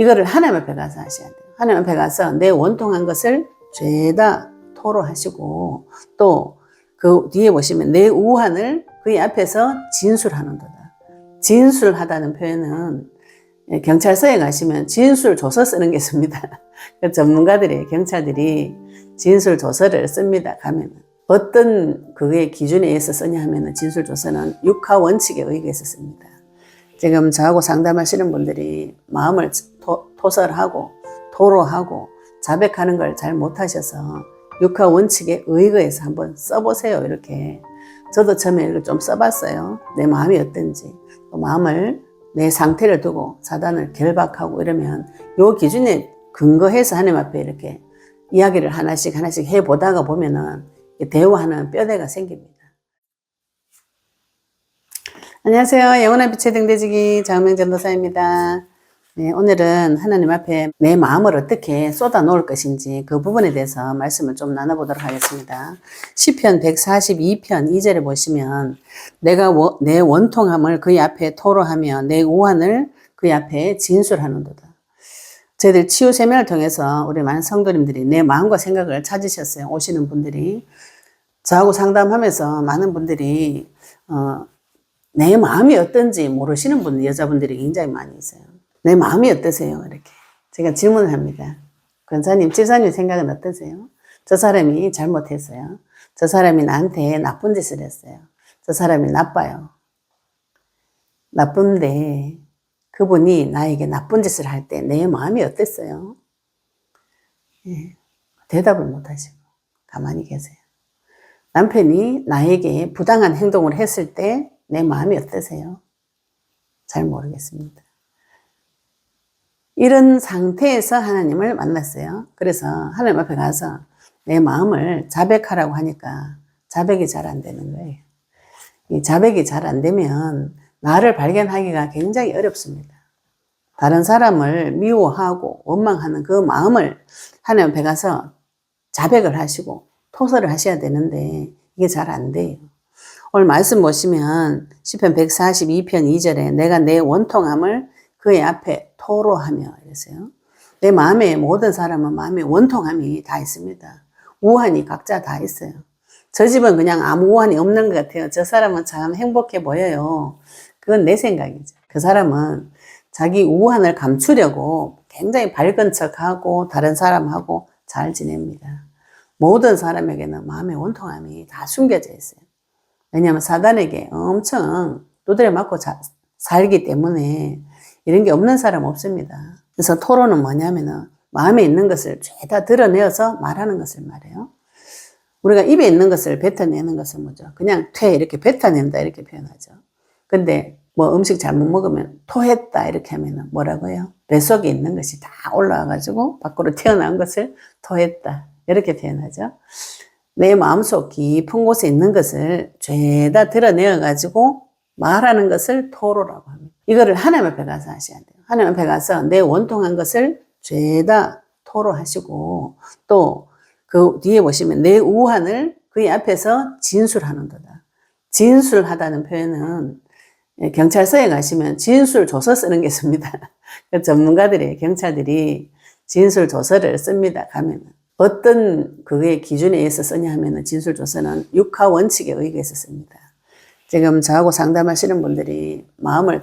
이거를 하나님 앞에 가서 하셔야 돼요. 하나님 앞에 가서 내 원통한 것을 죄다 토로하시고, 또 그 뒤에 보시면 내 우한을 그의 앞에서 진술하는도다. 진술하다는 표현은 경찰서에 가시면 진술조서 쓰는 게 있습니다. 전문가들이, 경찰들이 진술조서를 씁니다. 가면은 어떤 그의 기준에 의해서 쓰냐 하면은 진술조서는 육하 원칙에 의해서 씁니다. 지금 저하고 상담하시는 분들이 마음을 토설하고 토로하고 자백하는 걸 잘 못하셔서 육하 원칙에 의거해서 한번 써보세요. 이렇게 저도 처음에 이걸 좀 써봤어요. 내 마음이 어떤지, 또 마음을 내 상태를 두고 사단을 결박하고 이러면 요 기준에 근거해서 하나님 앞에 이렇게 이야기를 하나씩 해보다가 보면은 대화하는 뼈대가 생깁니다. 안녕하세요. 영원한 빛의 등대지기 장명 전도사입니다. 네, 오늘은 하나님 앞에 내 마음을 어떻게 쏟아 놓을 것인지 그 부분에 대해서 말씀을 좀 나눠보도록 하겠습니다. 시편 142편 2절에 보시면 내가 내 원통함을 그의 앞에 토로하며 내 우한을 그의 앞에 진술하는도다. 저희들 치유 세미나를 통해서 우리 많은 성도님들이 내 마음과 생각을 찾으셨어요. 오시는 분들이. 저하고 상담하면서 많은 분들이 내 마음이 어떤지 모르시는 분들, 여자분들이 굉장히 많이 있어요. 내 마음이 어떠세요? 이렇게 제가 질문을 합니다. 권사님, 집사님 생각은 어떠세요? 저 사람이 잘못했어요. 저 사람이 나한테 나쁜 짓을 했어요. 저 사람이 나빠요. 나쁜데 그분이 나에게 나쁜 짓을 할 때 내 마음이 어땠어요? 예, 대답을 못 하시고 가만히 계세요. 남편이 나에게 부당한 행동을 했을 때 내 마음이 어떠세요? 잘 모르겠습니다. 이런 상태에서 하나님을 만났어요. 그래서 하나님 앞에 가서 내 마음을 자백하라고 하니까 자백이 잘 안 되는 거예요. 이 자백이 잘 안 되면 나를 발견하기가 굉장히 어렵습니다. 다른 사람을 미워하고 원망하는 그 마음을 하나님 앞에 가서 자백을 하시고 토설을 하셔야 되는데 이게 잘 안 돼요. 오늘 말씀 보시면 시편 142편 2절에 내가 내 원통함을 그의 앞에 토로하며 이랬어요. 내 마음에 모든 사람은 마음에 원통함이 다 있습니다. 우한이 각자 다 있어요. 저 집은 그냥 아무 우한이 없는 것 같아요. 저 사람은 참 행복해 보여요. 그건 내 생각이죠. 그 사람은 자기 우한을 감추려고 굉장히 밝은 척하고 다른 사람하고 잘 지냅니다. 모든 사람에게는 마음의 원통함이 다 숨겨져 있어요. 왜냐하면 사단에게 엄청 두드려 맞고 살기 때문에 이런 게 없는 사람 없습니다. 그래서 토로는 뭐냐면은 마음에 있는 것을 죄다 드러내어서 말하는 것을 말해요. 우리가 입에 있는 것을 뱉어내는 것은 뭐죠? 그냥 퇴 이렇게 뱉어낸다 이렇게 표현하죠. 근데 뭐 음식 잘못 먹으면 토했다 이렇게 하면은 뭐라고 해요? 뱃속에 있는 것이 다 올라와가지고 밖으로 튀어나온 것을 토했다 이렇게 표현하죠. 내 마음속 깊은 곳에 있는 것을 죄다 드러내어가지고 말하는 것을 토로라고 합니다. 이거를 하나님 앞에 가서 하셔야 돼요. 하나님 앞에 가서 내 원통한 것을 죄다 토로하시고, 또 그 뒤에 보시면 내 우한을 그의 앞에서 진술하는도다. 진술하다는 표현은 경찰서에 가시면 진술조서 쓰는 게 있습니다. 전문가들이, 경찰들이 진술조서를 씁니다. 가면은 어떤 그의 기준에 의해서 쓰냐 하면은 진술조서는 육하 원칙에 의해서 씁니다. 지금 저하고 상담하시는 분들이 마음을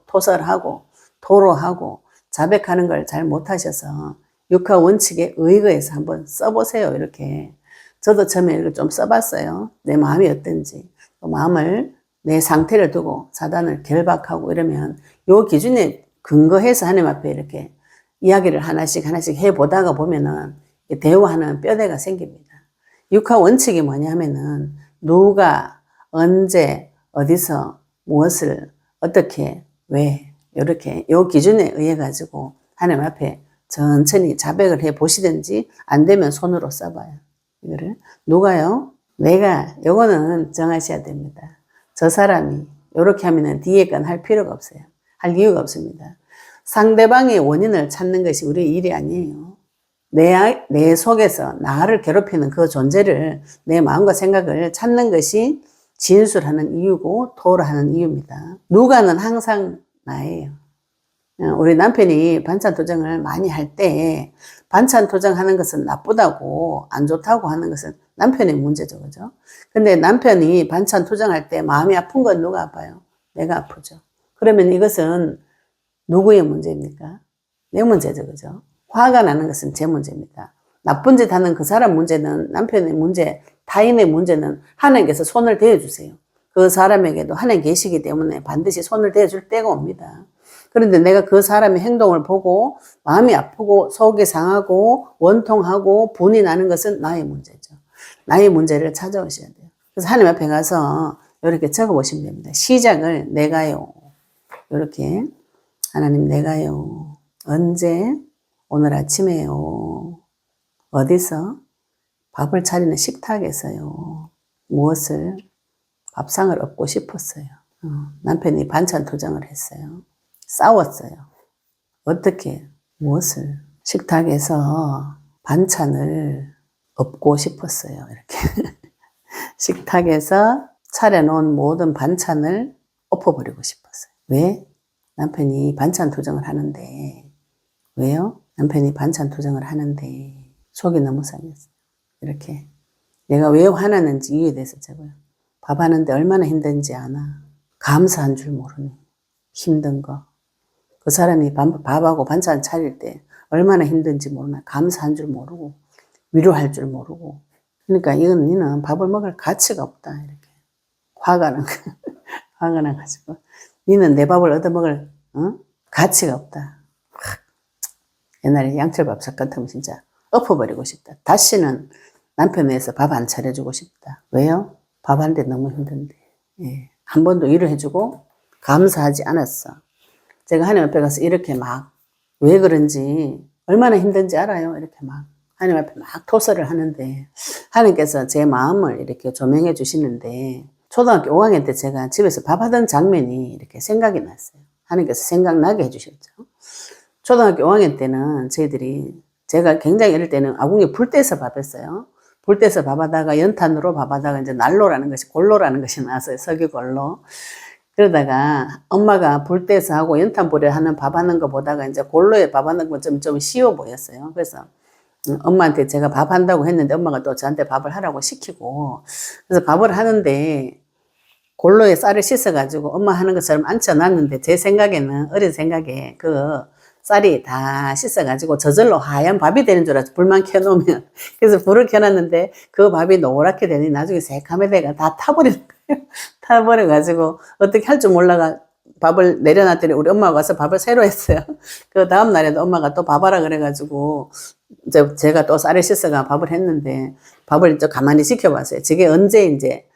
토설하고 토로하고 자백하는 걸 잘 못하셔서 육하 원칙에 의거해서 한번 써보세요. 이렇게 저도 처음에 이걸 좀 써봤어요. 내 마음이 어떤지, 또 마음을 내 상태를 두고 사단을 결박하고 이러면 요 기준에 근거해서 하나님 앞에 이렇게 이야기를 하나씩 해보다가 보면은 대화하는 뼈대가 생깁니다. 육하 원칙이 뭐냐면은 누가 언제 어디서 무엇을 어떻게 왜 이렇게 요 기준에 의해 가지고 하나님 앞에 천천히 자백을 해 보시든지 안 되면 손으로 써봐요. 이거를 누가요? 내가 요거는 정하셔야 됩니다. 저 사람이 이렇게 하면은 뒤에 건 할 필요가 없어요. 할 이유가 없습니다. 상대방의 원인을 찾는 것이 우리의 일이 아니에요. 내 속에서 나를 괴롭히는 그 존재를, 내 마음과 생각을 찾는 것이 진술하는 이유고 토로하는 이유입니다. 누가는 항상 나예요. 우리 남편이 반찬 투정을 많이 할 때 반찬 투정하는 것은 나쁘다고 안 좋다고 하는 것은 남편의 문제죠. 그죠? 근데 남편이 반찬 투정할 때 마음이 아픈 건 누가 아파요? 내가 아프죠. 그러면 이것은 누구의 문제입니까? 내 문제죠. 그죠? 화가 나는 것은 제 문제입니다. 나쁜 짓 하는 그 사람 문제는 남편의 문제, 타인의 문제는 하나님께서 손을 대어주세요. 그 사람에게도 하나님 계시기 때문에 반드시 손을 대어줄 때가 옵니다. 그런데 내가 그 사람의 행동을 보고 마음이 아프고 속이 상하고 원통하고 분이 나는 것은 나의 문제죠. 나의 문제를 찾아오셔야 돼요. 그래서 하나님 앞에 가서 이렇게 적어 보시면 됩니다. 시작을 내가요. 이렇게 하나님 내가요. 언제? 오늘 아침에요. 어디서? 밥을 차리는 식탁에서요. 무엇을? 밥상을 얻고 싶었어요. 남편이 반찬 투정을 했어요. 싸웠어요. 어떻게? 무엇을? 식탁에서 반찬을 엎고 싶었어요. 이렇게. 식탁에서 차려놓은 모든 반찬을 엎어버리고 싶었어요. 왜? 남편이 반찬 투정을 하는데. 왜요? 남편이 반찬 투정을 하는데 속이 너무 상했어요. 이렇게. 내가 왜 화나는지 이유에 대해서 적어요. 밥 하는데 얼마나 힘든지 아나. 감사한 줄 모르네. 힘든 거. 그 사람이 밥하고 반찬 차릴 때 얼마나 힘든지 모르나. 감사한 줄 모르고 위로할 줄 모르고. 그러니까 이건 니는 밥을 먹을 가치가 없다. 이렇게 화가 난 거. 화가 나가지고 니는 내 밥을 얻어먹을 가치가 없다. 옛날에 양철밥솥 같으면 진짜 엎어버리고 싶다. 다시는 남편 위해서 밥 안 차려주고 싶다. 왜요? 밥 하는데 너무 힘든데. 예. 한 번도 일을 해주고 감사하지 않았어. 제가 하나님 앞에 가서 이렇게 막 왜 그런지 얼마나 힘든지 알아요. 이렇게 막 하나님 앞에 막 토설을 하는데 하나님께서 제 마음을 이렇게 조명해 주시는데 초등학교 5학년 때 제가 집에서 밥하던 장면이 이렇게 생각이 났어요. 하나님께서 생각나게 해주셨죠. 초등학교 5학년 때는 제가 굉장히 어릴 때는 아궁이에 불 떼서 밥했어요. 불 떼서 밥하다가 연탄으로 밥하다가 이제 난로라는 것이 골로라는 것이 나왔어요. 석유골로. 그러다가 엄마가 불 떼서 하고 연탄불에 하는 밥하는 거 보다가 이제 골로에 밥하는 거 좀 쉬워 보였어요. 그래서 엄마한테 제가 밥 한다고 했는데 엄마가 또 저한테 밥을 하라고 시키고 그래서 밥을 하는데 골로에 쌀을 씻어가지고 엄마 하는 것처럼 앉혀놨는데 제 생각에는 어린 생각에 그 쌀이 다 씻어가지고 저절로 하얀 밥이 되는 줄 알았죠. 불만 켜놓으면. 그래서 불을 켜놨는데 그 밥이 노랗게 되니 나중에 새카매 돼가 다 타버리는 거예요. 타버려가지고 어떻게 할 줄 몰라가 밥을 내려놨더니 우리 엄마가 와서 밥을 새로 했어요. 그 다음 날에도 엄마가 또 밥하라 그래가지고 제가 또 쌀을 씻어가 밥을 했는데 밥을 또 가만히 지켜봤어요. 저게 언제 이제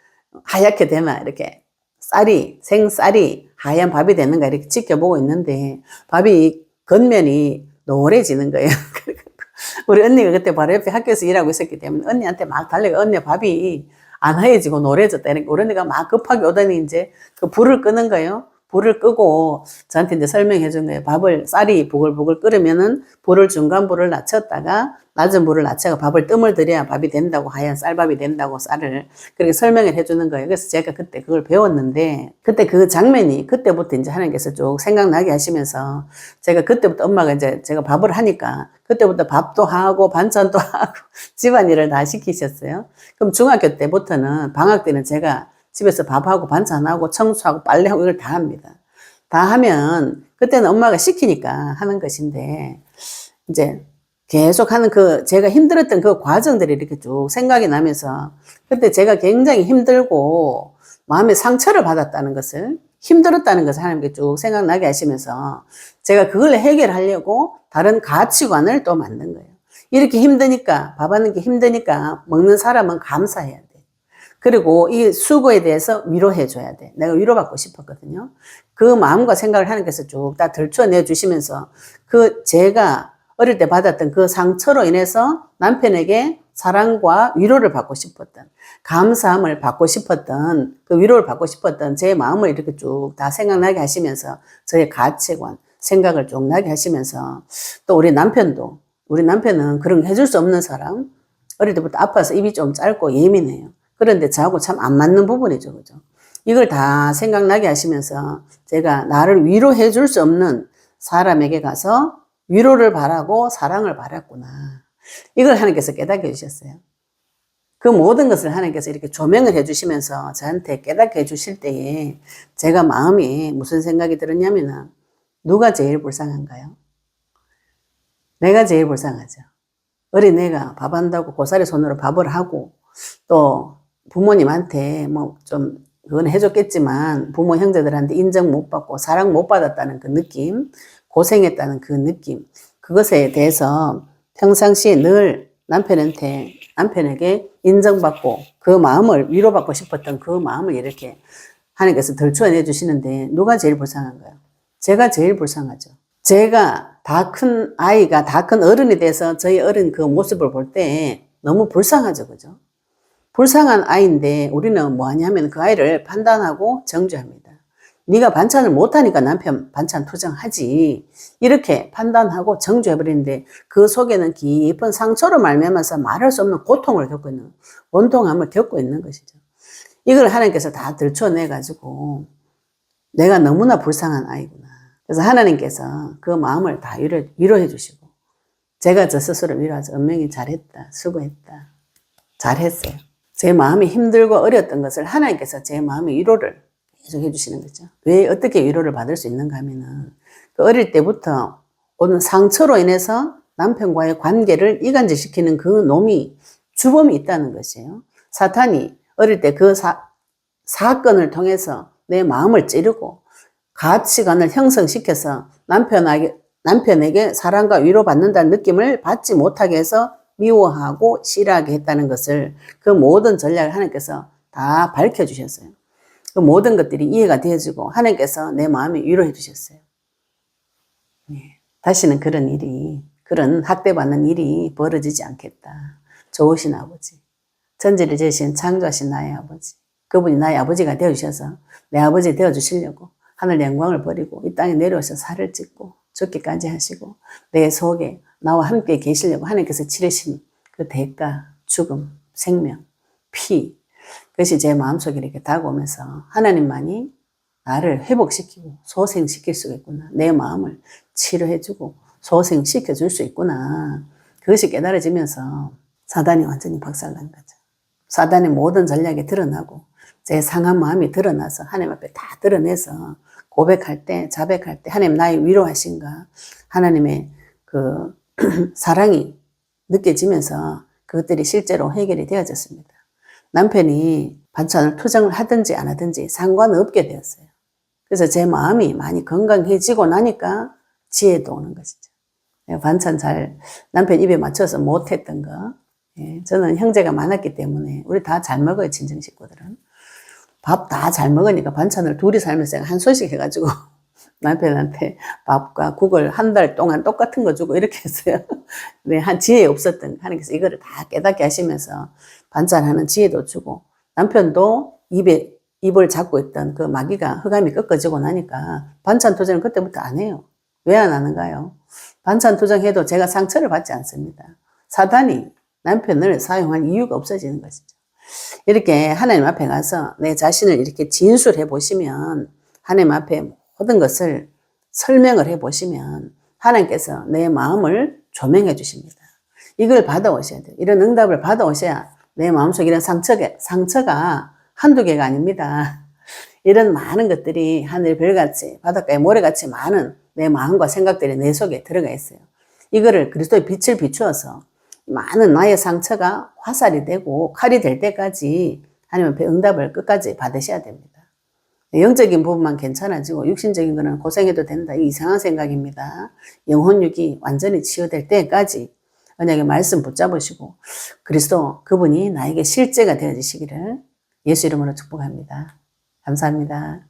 하얗게 되나 이렇게 생쌀이 하얀 밥이 되는가 이렇게 지켜보고 있는데 밥이 겉면이 노래지는 거예요. 우리 언니가 그때 바로 옆에 학교에서 일하고 있었기 때문에 언니한테 막 달래가 언니 밥이 안 하얘지고 노래졌다. 우리 언니가 막 급하게 오더니 이제 그 불을 끄는 거예요. 불을 끄고 저한테 이제 설명해 준 거예요. 쌀이 부글부글 끓으면은 중간 불을 낮췄다가 낮은 불을 낮춰가 밥을 뜸을 들여야 밥이 된다고, 하얀 쌀밥이 된다고 쌀을 그렇게 설명을 해 주는 거예요. 그래서 제가 그때 그걸 배웠는데 그때 그 장면이 그때부터 이제 하나님께서 쭉 생각나게 하시면서 제가 그때부터 엄마가 이제 제가 밥을 하니까 그때부터 밥도 하고 반찬도 하고 집안일을 다 시키셨어요. 그럼 중학교 때부터는 방학 때는 제가 집에서 밥하고 반찬하고 청소하고 빨래하고 이걸 다 합니다. 다 하면 그때는 엄마가 시키니까 하는 것인데 이제 계속 하는 제가 힘들었던 그 과정들이 이렇게 쭉 생각이 나면서 그때 제가 굉장히 힘들고 마음의 상처를 받았다는 것을 힘들었다는 것을 하나님께 쭉 생각나게 하시면서 제가 그걸 해결하려고 다른 가치관을 또 만든 거예요. 이렇게 힘드니까 밥하는 게 힘드니까 먹는 사람은 감사해야 돼. 그리고 이 수고에 대해서 위로해 줘야 돼. 내가 위로받고 싶었거든요. 그 마음과 생각을 하나님께서 쭉 다 들춰내 주시면서 제가 어릴 때 받았던 그 상처로 인해서 남편에게 사랑과 위로를 받고 싶었던, 감사함을 받고 싶었던, 그 위로를 받고 싶었던 제 마음을 이렇게 쭉 다 생각나게 하시면서 저의 가치관, 생각을 쭉 나게 하시면서 또 우리 남편은 그런 거 해줄 수 없는 사람, 어릴 때부터 아파서 입이 좀 짧고 예민해요. 그런데 저하고 참 안 맞는 부분이죠. 그죠? 이걸 다 생각나게 하시면서 제가 나를 위로해 줄 수 없는 사람에게 가서 위로를 바라고 사랑을 바랐구나. 이걸 하나님께서 깨닫게 해주셨어요. 그 모든 것을 하나님께서 이렇게 조명을 해주시면서 저한테 깨닫게 해주실 때에 제가 마음이 무슨 생각이 들었냐면은 누가 제일 불쌍한가요? 내가 제일 불쌍하죠. 어린애가 밥 한다고 고사리 손으로 밥을 하고 또 부모님한테 뭐 좀 그건 해줬겠지만 부모 형제들한테 인정 못 받고 사랑 못 받았다는 그 느낌, 고생했다는 그 느낌, 그것에 대해서 평상시에 늘 남편에게 인정받고 그 마음을 위로받고 싶었던 그 마음을 이렇게 하나님께서 덜추어내 주시는데 누가 제일 불쌍한가요? 제가 제일 불쌍하죠. 제가 다 큰 아이가 다 큰 어른이 돼서 저희 어른 그 모습을 볼 때 너무 불쌍하죠. 그죠? 불쌍한 아이인데 우리는 뭐 하냐면 그 아이를 판단하고 정죄합니다. 네가 반찬을 못하니까 남편 반찬 투정하지. 이렇게 판단하고 정죄해버리는데 그 속에는 깊은 상처로 말미암아서 말할 수 없는 고통을 겪고 있는, 원통함을 겪고 있는 것이죠. 이걸 하나님께서 다 들춰내가지고 내가 너무나 불쌍한 아이구나. 그래서 하나님께서 그 마음을 다 위로해 주시고 제가 저 스스로 위로하죠. 은명이 잘했다. 수고했다. 잘했어요. 제 마음이 힘들고 어려웠던 것을 하나님께서 제 마음의 위로를 계속 해주시는 거죠. 왜 어떻게 위로를 받을 수 있는가 하면은 그 어릴 때부터 오는 상처로 인해서 남편과의 관계를 이간질시키는 그 놈이 주범이 있다는 것이에요. 사탄이 어릴 때 그 사건을 통해서 내 마음을 찌르고 가치관을 형성시켜서 남편에게 사랑과 위로받는다는 느낌을 받지 못하게 해서 미워하고 싫어하게 했다는 것을 그 모든 전략을 하나님께서 다 밝혀주셨어요. 그 모든 것들이 이해가 되어지고 하나님께서 내 마음에 위로해 주셨어요. 다시는 그런 학대받는 일이 벌어지지 않겠다. 좋으신 아버지, 천지를 지으신 창조하신 나의 아버지, 그분이 나의 아버지가 되어주셔서 내 아버지 되어주시려고 하늘 영광을 버리고 이 땅에 내려오셔서 살을 찢고 죽기까지 하시고 내 속에 나와 함께 계시려고 하나님께서 치르신 그 대가, 죽음, 생명, 피, 그것이 제 마음속에 이렇게 다가오면서 하나님만이 나를 회복시키고 소생시킬 수가 있구나. 내 마음을 치료해주고 소생시켜 줄 수 있구나. 그것이 깨달아지면서 사단이 완전히 박살난 거죠. 사단의 모든 전략이 드러나고 제 상한 마음이 드러나서 하나님 앞에 다 드러내서 고백할 때, 자백할 때 하나님 나의 위로하신가, 하나님의 그 사랑이 느껴지면서 그것들이 실제로 해결이 되어졌습니다. 남편이 반찬을 투정을 하든지 안 하든지 상관없게 되었어요. 그래서 제 마음이 많이 건강해지고 나니까 지혜도 오는 것이죠. 반찬 잘 남편 입에 맞춰서 못했던 거. 저는 형제가 많았기 때문에 우리 다 잘 먹어요. 친정 식구들은. 밥 다 잘 먹으니까 반찬을 둘이 살면서 한 소씩 해가지고 남편한테 밥과 국을 한 달 동안 똑같은 거 주고 이렇게 했어요. 네, 한 지혜 없었던 하나님께서 이거를 다 깨닫게 하시면서 반찬하는 지혜도 주고 남편도 입을 잡고 있던 그 마귀가 흑암이 꺾어지고 나니까 반찬 투정을 그때부터 안 해요. 왜 안 하는가요? 반찬 투정해도 제가 상처를 받지 않습니다. 사단이 남편을 사용할 이유가 없어지는 것이죠. 이렇게 하나님 앞에 가서 내 자신을 이렇게 진술해 보시면 하나님 앞에 모든 것을 설명을 해 보시면 하나님께서 내 마음을 조명해 주십니다. 이걸 받아오셔야 돼요. 이런 응답을 받아오셔야 내 마음속에 이런 상처가 한두 개가 아닙니다. 이런 많은 것들이 하늘 별같이 바닷가에 모래같이 많은 내 마음과 생각들이 내 속에 들어가 있어요. 이거를 그리스도의 빛을 비추어서 많은 나의 상처가 화살이 되고 칼이 될 때까지 하나님 앞에 응답을 끝까지 받으셔야 됩니다. 영적인 부분만 괜찮아지고 육신적인 거는 고생해도 된다. 이 이상한 생각입니다. 영혼육이 완전히 치유될 때까지 언약의 말씀 붙잡으시고 그리스도 그분이 나에게 실제가 되어지시기를 예수 이름으로 축복합니다. 감사합니다.